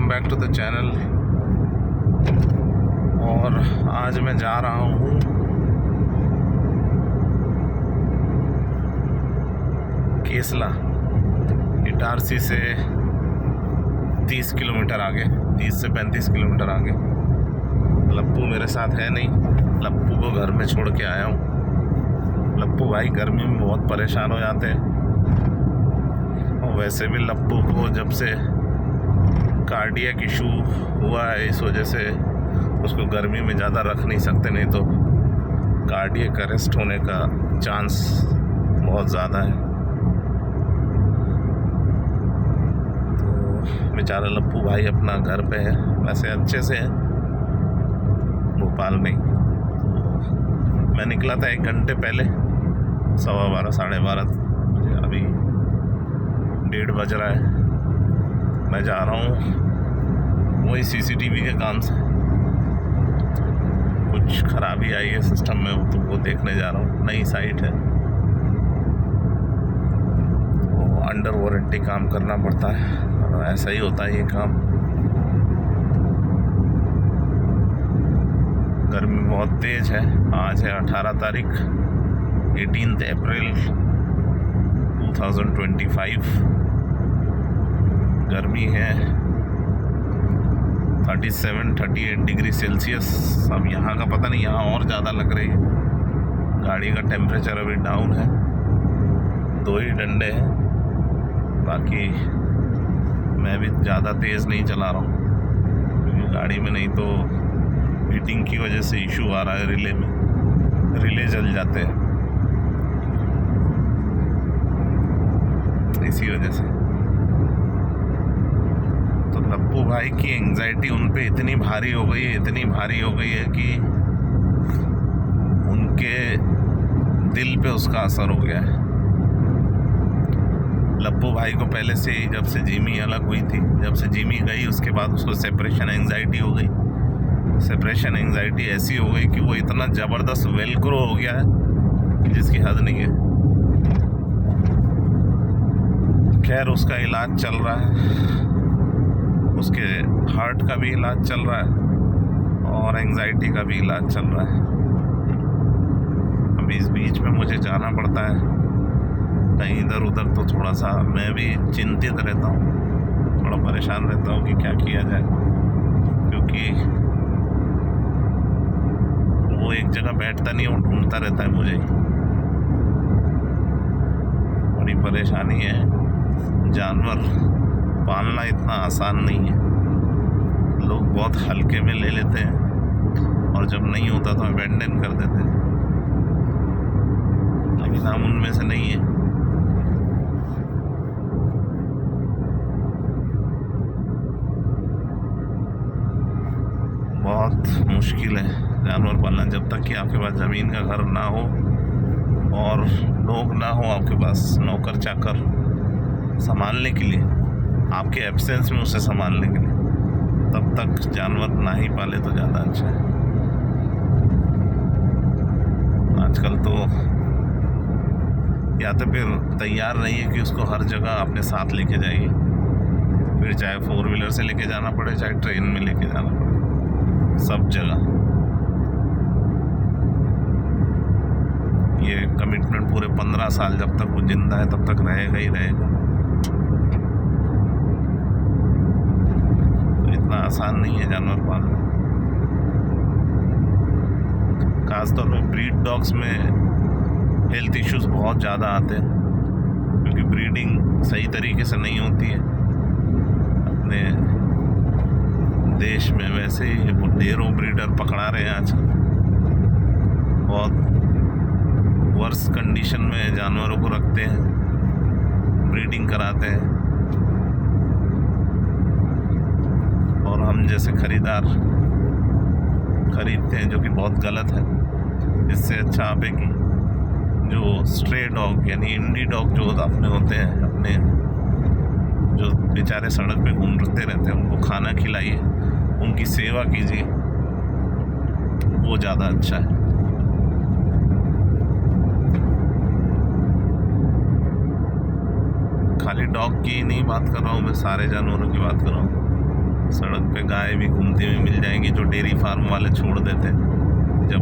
Welcome back to the channel. और आज मैं जा रहा हूँ केसला, इटारसी से 30 किलोमीटर आगे, 30 से 35 किलोमीटर आगे। लप्पू मेरे साथ है नहीं, लप्पू को घर में छोड़ के आया हूँ। लप्पू भाई गर्मी में बहुत परेशान हो जाते हैं, और वैसे भी लप्पू को जब से कार्डियक इशू हुआ है, इस वजह से उसको गर्मी में ज़्यादा रख नहीं सकते, नहीं तो कार्डियक अरेस्ट होने का चांस बहुत ज़्यादा है। तो बेचारा लप्पू भाई अपना घर पे है, वैसे अच्छे से है, भोपाल में। तो मैं निकला था 1 घंटे पहले, 12:15 साढ़े 12 बजे। अभी 1:30 बज रहा है। मैं जा रहा हूँ वही सीसीटीवी के काम से, कुछ खराबी आई है सिस्टम में, तो वो देखने जा रहा हूँ। नई साइट है, वो अंडर वारंटी काम करना पड़ता है, और ऐसा ही होता है ये काम। गर्मी बहुत तेज़ है। आज है 18 तारीख, 18 अप्रैल 2025। गर्मी है 37-38 डिग्री सेल्सियस। अब यहाँ का पता नहीं, यहाँ और ज़्यादा लग रही है। गाड़ी का टेम्परेचर अभी डाउन है, 2 ही डंडे हैं। बाकी मैं भी ज़्यादा तेज़ नहीं चला रहा हूँ, क्योंकि गाड़ी में नहीं तो हीटिंग की वजह से इशू आ रहा है। रिले में रिले जल जाते हैं, इसी वजह से। तो लप्पू भाई की एंग्जाइटी उन पे इतनी भारी हो गई है कि उनके दिल पे उसका असर हो गया है। लप्पू भाई को पहले से ही, जब से जिमी अलग हुई थी, जब से जिमी गई, उसके बाद उसको सेपरेशन एंग्जाइटी हो गई। सेपरेशन एंग्जाइटी ऐसी हो गई कि वो इतना ज़बरदस्त वेलक्रो हो गया है जिसकी हद नहीं है। खैर, उसका इलाज चल रहा है, उसके हार्ट का भी इलाज चल रहा है, और एंग्जाइटी का भी इलाज चल रहा है। अभी इस बीच में मुझे जाना पड़ता है कहीं इधर उधर, तो थोड़ा सा मैं भी चिंतित रहता हूँ, थोड़ा परेशान रहता हूँ कि क्या किया जाए, क्योंकि वो एक जगह बैठता नहीं, वो ढूंढता रहता है मुझे। बड़ी परेशानी है। जानवर पालना इतना आसान नहीं है, लोग बहुत हल्के में ले लेते हैं, और जब नहीं होता तो अबैंडन कर देते हैं, लेकिन हम उनमें से नहीं है। बहुत मुश्किल है जानवर पालना, जब तक कि आपके पास ज़मीन का घर ना हो और लोग ना हो आपके पास नौकर चाकर संभालने के लिए, आपके एब्सेंस में उसे संभालने के लिए, तब तक जानवर ना ही पाले तो ज़्यादा अच्छा है। आजकल तो या तो फिर तैयार नहीं है कि उसको हर जगह अपने साथ लेके जाइए, फिर चाहे 4 व्हीलर से लेके जाना पड़े, चाहे ट्रेन में लेके जाना पड़े, सब जगह ये कमिटमेंट पूरे 15 साल जब तक वो जिंदा है तब तक रहेगा ही रहेगा। तो इतना आसान नहीं है जानवर पालना। खासतौर पर ब्रीड डॉग्स में हेल्थ इश्यूज बहुत ज़्यादा आते हैं, क्योंकि ब्रीडिंग सही तरीके से नहीं होती है अपने देश में। वैसे ही वो ढेरों ब्रीडर पकड़ा रहे हैं आजकल, बहुत वर्स कंडीशन में जानवरों को रखते हैं, ब्रीडिंग कराते हैं, और हम जैसे खरीदार खरीदते हैं, जो कि बहुत गलत है। इससे अच्छा आप एक जो स्ट्रे डॉग यानी इंडी डॉग जो अपने होते हैं, अपने जो बेचारे सड़क पे घूमते रहते हैं, उनको खाना खिलाइए, उनकी सेवा कीजिए, वो ज़्यादा अच्छा है। खाली डॉग की नहीं बात कर रहा हूँ मैं, सारे जानवरों की बात कर रहा हूँ। सड़क पे गाय भी घूमती हुई मिल जाएंगी, जो डेयरी फार्म वाले छोड़ देते जब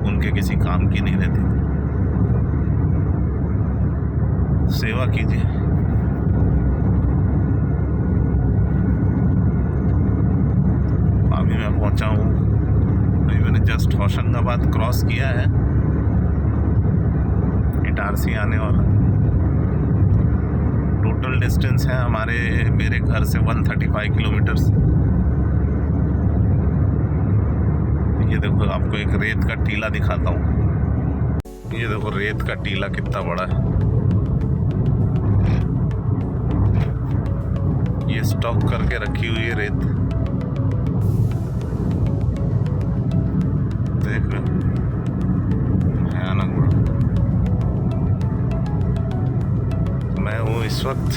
उनके किसी काम की नहीं रहती। सेवा कीजिए। अभी मैं पहुंचा हूँ, अभी मैंने जस्ट होशंगाबाद क्रॉस किया है, इटारसी आने वाला। टोटल डिस्टेंस है मेरे घर से 135 किलोमीटर्स। ये देखो, आपको एक रेत का टीला दिखाता हूँ। ये देखो रेत का टीला कितना बड़ा है। ये स्टॉक करके रखी हुई है रेत, देख रहे हो, भयानक बड़ा। मैं हूँ इस वक्त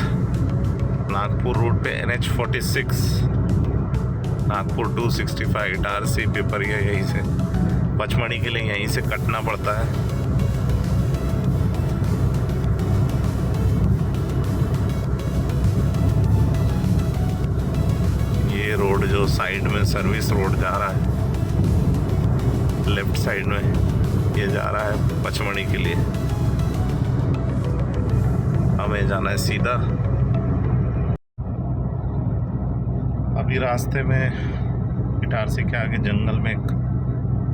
नागपुर रोड पे, NH46 नागपुर 265 इटारसी पिपरिया। यहीं से पचमढ़ी के लिए यहीं से कटना पड़ता है। ये रोड जो साइड में सर्विस रोड जा रहा है, लेफ्ट साइड में, ये जा रहा है पचमढ़ी के लिए। हमें जाना है सीधा। अभी रास्ते में इटारसी के आगे जंगल में एक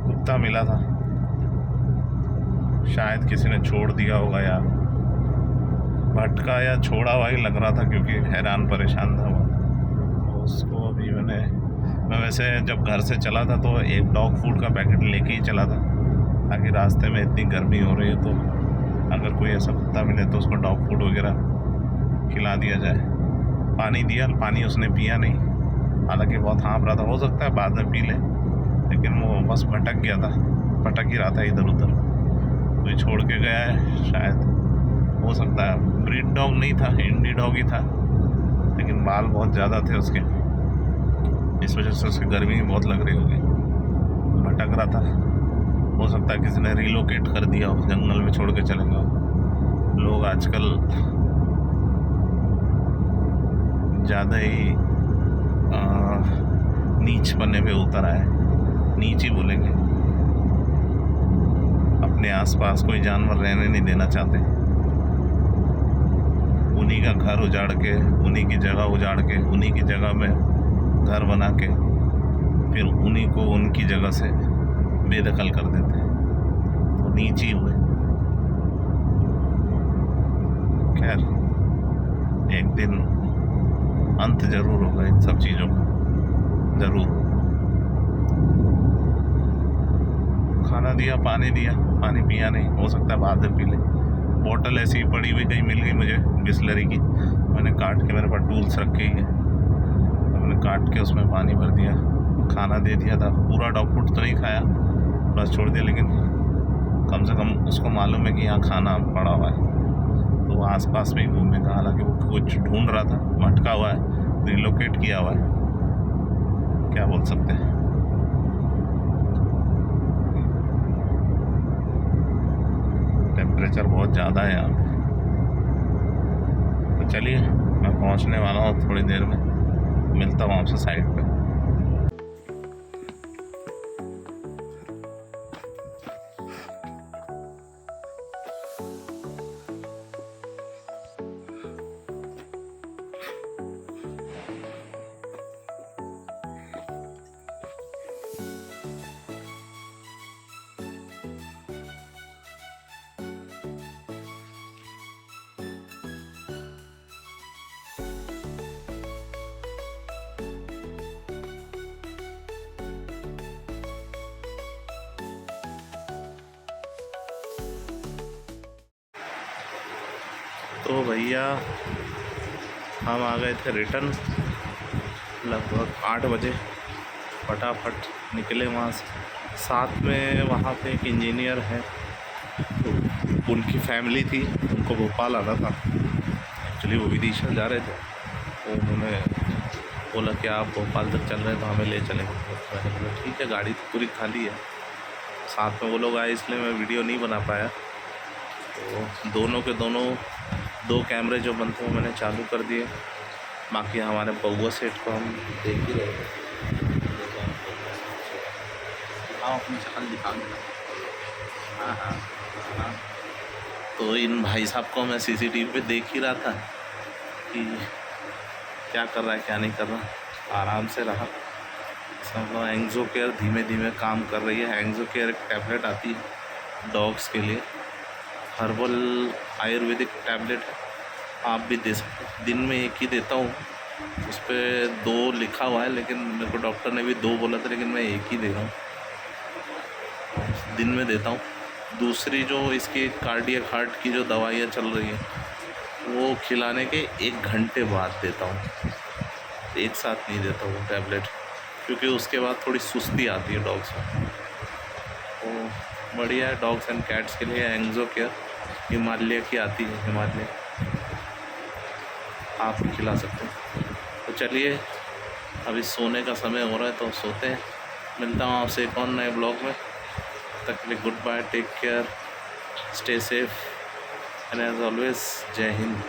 कुत्ता मिला था, शायद किसी ने छोड़ दिया होगा या भटका या छोड़ा हुआ ही लग रहा था, क्योंकि हैरान परेशान था वो। उसको अभी मैं वैसे जब घर से चला था तो एक डॉग फूड का पैकेट लेके ही चला था, ताकि रास्ते में इतनी गर्मी हो रही है तो अगर कोई ऐसा कुत्ता मिले तो उसको डॉग फूड वगैरह खिला दिया जाए। पानी दिया, पानी उसने पिया नहीं, हालांकि बहुत हाँफ रहा था, हो सकता है बाद में पी ले, लेकिन वो बस भटक गया था, भटक ही रहा था इधर उधर। कोई छोड़ के गया है शायद, हो सकता है। ब्रीड डॉग नहीं था, इंडी डॉग ही था, लेकिन बाल बहुत ज़्यादा थे उसके, इस वजह से उसकी गर्मी बहुत लग रही होगी, भटक रहा था। हो सकता है किसी ने रिलोकेट कर दिया हो, जंगल में छोड़ के चले गए। लोग आजकल ज़्यादा ही नीच पन्ने पे उतर आए, नीच ही बोलेंगे। अपने आसपास कोई जानवर रहने नहीं देना चाहते, उन्हीं का घर उजाड़ के, उन्हीं की जगह उजाड़ के, उन्हीं की जगह में घर बना के फिर उन्हीं को उनकी जगह से बेदखल कर देते हैं, तो नीच ही हुए। खैर, एक दिन अंत जरूर होगा इन सब चीज़ों का, जरूर। खाना दिया, पानी पिया नहीं, हो सकता है बाद में पी ले। बोतल ऐसी ही पड़ी हुई कहीं मिल गई मुझे बिस्लरी की, मैंने काट के, मेरे पास टूल्स रखे ही है, तो मैंने काट के उसमें पानी भर दिया, खाना दे दिया था। पूरा डॉग फूड तो नहीं खाया, बस छोड़ दिया, लेकिन कम से कम उसको मालूम है कि यहाँ खाना पड़ा हुआ है, तो वो आसपास में ही घूमेगा। हालांकि वो कुछ ढूंढ रहा था, भटका हुआ है, रिलोकेट किया हुआ है, क्या बोल सकते हैं। टेम्परेचर बहुत ज़्यादा है यहाँ पे, तो चलिए मैं पहुँचने वाला हूँ थोड़ी देर में, मिलता हूँ आपसे साइड पे। तो भैया हम आ गए थे रिटर्न लगभग 8 बजे, फटाफट निकले वहाँ से। साथ में वहाँ पे एक इंजीनियर है, तो उनकी फैमिली थी, उनको भोपाल आना था एक्चुअली, वो विदिशा जा रहे थे, तो उन्होंने बोला कि आप भोपाल तक चल रहे हैं तो हमें ले चलेंगे। तो मैंने बोला ठीक है, गाड़ी तो पूरी खाली है। साथ में वो लोग आए, इसलिए मैं वीडियो नहीं बना पाया। तो दोनों के दोनों 2 कैमरे जो बनते हैं मैंने चालू कर दिए, बाकी हमारे बउआ सेठ को हम देख ही रहे थे। हाँ अपनी शक्ल दिखा देना। हाँ हाँ हाँ। तो इन भाई साहब को मैं सीसीटीवी पे देख ही रहा था कि क्या कर रहा है क्या नहीं कर रहा। आराम से रहा। सब एंग्जो केयर धीमे धीमे काम कर रही है। एंग्जो केयर एक टैबलेट आती है डॉग्स के लिए, हर्बल आयुर्वेदिक टैबलेट है, आप भी दे सकते हैं। दिन में एक ही देता हूँ, उस पर 2 लिखा हुआ है, लेकिन मेरे को डॉक्टर ने भी 2 बोला था, लेकिन मैं एक ही दे रहा हूँ, दिन में देता हूँ। दूसरी जो इसकी कार्डियक हार्ट की जो दवाइयाँ चल रही है वो खिलाने के 1 घंटे बाद देता हूँ, एक साथ नहीं देता हूँ टैबलेट, क्योंकि उसके बाद थोड़ी सुस्ती आती है डॉग्स में। तो बढ़िया है डॉग्स एंड कैट्स के लिए एंग्जो केयर, हिमालय की आती है, हिमालय आप भी खिला सकते हैं। तो चलिए अभी सोने का समय हो रहा है तो सोते हैं। मिलता हूँ आपसे एक और नए ब्लॉग में। तक के लिए goodbye, take care, stay safe and as always Jai Hind.